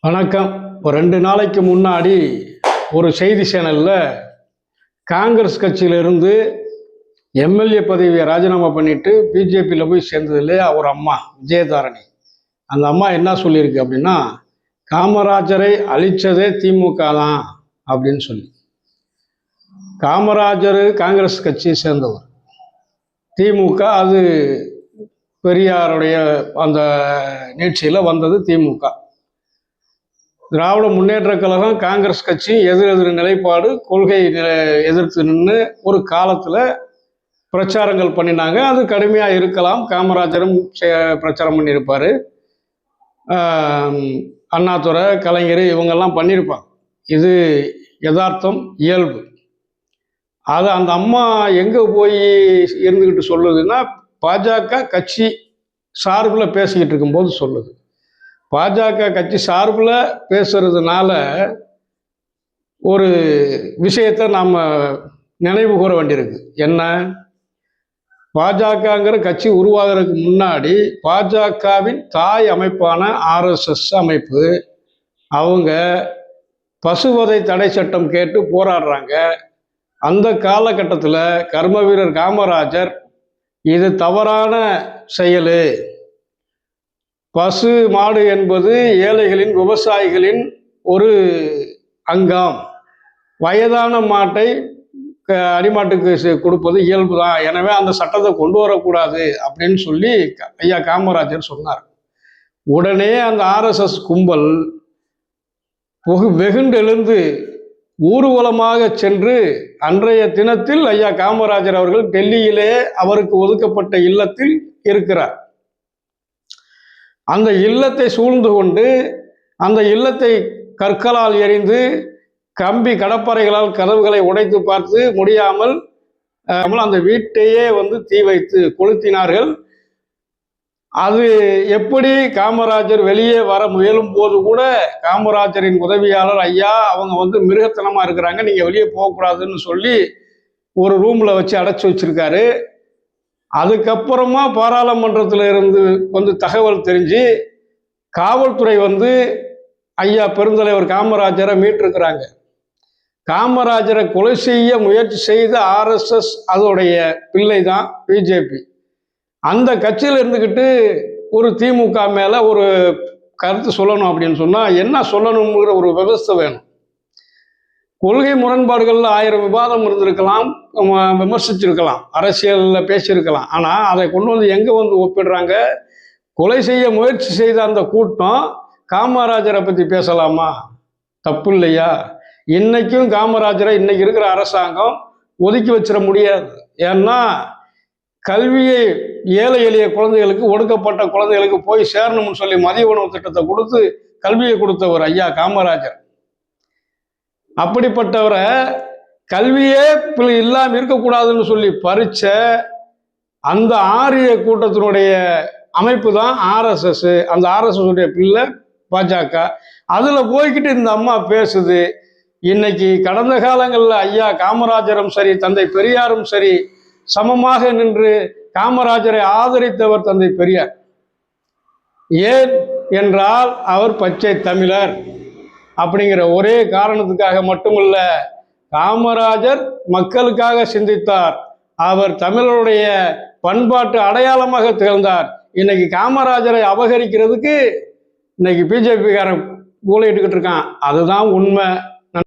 வணக்கம். ஒரு 2 நாளைக்கு முன்னாடி ஒரு செய்தி சேனலில் காங்கிரஸ் கட்சியிலிருந்து எம்எல்ஏ பதவியை ராஜினாமா பண்ணிட்டு பிஜேபியில் போய் சேர்ந்தது இல்லையா ஒரு அம்மா விஜயதாரணி. அந்த அம்மா என்ன சொல்லியிருக்கு அப்படின்னா, காமராஜரை அழித்ததே திமுக தான் அப்படின்னு சொல்லி. காமராஜர் காங்கிரஸ் கட்சியை சேர்ந்தவர், திமுக அது பெரியாருடைய அந்த நீட்சியில் வந்தது திமுக. திராவிட முன்னேற்ற கழகம் காங்கிரஸ் கட்சி எதிரெதிர் நிலைப்பாடு கொள்கை எதிர்த்து நின்று ஒரு காலத்தில் பிரச்சாரங்கள் பண்ணினாங்க. அது கடுமையாக இருக்கலாம். காமராஜரும் பிரச்சாரம் பண்ணியிருப்பார், அண்ணாதுரை, கலைஞர் இவங்கெல்லாம் பண்ணியிருப்பாங்க. இது யதார்த்தம், இயல்பு. அது அந்த அம்மா எங்கே போய் இருந்துக்கிட்டு சொல்லுதுன்னா, பாஜக கட்சி சார்பில் பேசிக்கிட்டு இருக்கும்போது சொல்லுது. பாஜக கட்சி சார்பில் பேசுறதுனால ஒரு விஷயத்தை நாம் நினைவு கூற வேண்டியிருக்கு. என்ன? பாஜகங்கிற கட்சி உருவாகிறதுக்கு முன்னாடி பாஜகவின் தாய் அமைப்பான ஆர்எஸ்எஸ் அமைப்பு அவங்க பசுவதை தடை சட்டம் கேட்டு போராடுறாங்க. அந்த காலகட்டத்தில் கர்ம வீரர் காமராஜர் இது தவறான செயல், பசு மாடு என்பது ஏழைகளின் விவசாயிகளின் ஒரு அங்கம், வயதான மாட்டை அடிமாட்டுக்கு கொடுப்பது இயல்பு தான், எனவே அந்த சட்டத்தை கொண்டு வரக்கூடாது அப்படின்னு சொல்லி ஐயா காமராஜர் சொன்னார். உடனே அந்த ஆர்எஸ்எஸ் கும்பல் வெகுண்டெழுந்து ஊர்வலமாக சென்று அன்றைய தினத்தில் ஐயா காமராஜர் அவர்கள் டெல்லியிலே அவருக்கு ஒதுக்கப்பட்ட இல்லத்தில் இருக்கிறார். அந்த இல்லத்தை சூழ்ந்து கொண்டு அந்த இல்லத்தை கற்களால் எறிந்து கம்பி கடப்பறைகளால் கதவுகளை உடைத்து பார்த்து முடியாமல் அந்த வீட்டையே தீ வைத்து கொளுத்தினார்கள். அது எப்படி காமராஜர் வெளியே வர முயலும் போது கூட காமராஜரின் உதவியாளர் ஐயா அவங்க மிருகத்தனமா இருக்கிறாங்க, நீங்க வெளியே போகக்கூடாதுன்னு சொல்லி ஒரு ரூம்ல வச்சு அடைச்சி வச்சிருக்காரு. அதுக்கப்புறமா பாராளுமன்றத்தில் இருந்து தகவல் தெரிஞ்சு காவல்துறை ஐயா பெருந்தலைவர் காமராஜரை மீட்டிருக்கிறாங்க. காமராஜரை கொலை செய்ய முயற்சி செய்த ஆர்எஸ்எஸ் அதோடைய பிள்ளை தான் பிஜேபி. அந்த கட்சியில் இருந்துக்கிட்டு ஒரு திமுக மேலே ஒரு கருத்து சொல்லணும் அப்படின்னு சொன்னால் என்ன சொல்லணுங்கிற ஒரு விவஸ்தை வேணும். கொள்கை முரண்பாடுகளில் 1000 விவாதம் இருந்திருக்கலாம், விமர்சிச்சிருக்கலாம், அரசியலில் பேசியிருக்கலாம். ஆனால் அதை கொண்டு எங்கே ஒப்பிடுறாங்க? கொலை செய்ய முயற்சி செய்த அந்த கூட்டம் காமராஜரை பற்றி பேசலாமா? தப்பு இல்லையா? இன்னைக்கும் காமராஜரை இன்னைக்கு இருக்கிற அரசாங்கம் ஒதுக்கி வச்சிட முடியாது. ஏன்னா கல்வியை ஏழை எளிய குழந்தைகளுக்கு, ஒடுக்கப்பட்ட குழந்தைகளுக்கு போய் சேரணும்னு சொல்லி மதிய உணவு திட்டத்தை கொடுத்து கல்வியை கொடுத்தவர் ஐயா காமராஜர். அப்படிப்பட்டவரை கல்வியே இல்லாமல் இருக்கக்கூடாதுன்னு சொல்லி பறிச்ச அந்த ஆரிய கூட்டத்தினுடைய அமைப்பு தான் ஆர்எஸ்எஸ். அந்த ஆர்எஸ்எஸ் உடைய பிள்ளை பாஜக. அதில் போய்கிட்டு இந்த அம்மா பேசுது. இன்னைக்கு கடந்த காலங்களில் ஐயா காமராஜரும் சரி, தந்தை பெரியாரும் சரி, சமமாக நின்று காமராஜரை ஆதரித்தவர் தந்தை பெரியார். ஏன் என்றால் அவர் பச்சை தமிழர் அப்படிங்கிற ஒரே காரணத்துக்காக மட்டுமல்ல, காமராஜர் மக்களுக்காக சிந்தித்தார். அவர் தமிழருடைய பண்பாட்டு அடையாளமாக திகழ்ந்தார். இன்னைக்கு காமராஜரை அபகரிக்கிறதுக்கு இன்னைக்கு பிஜேபிக்காரன் ஊழையிட்டுக்கிட்டு இருக்கான். அதுதான் உண்மை.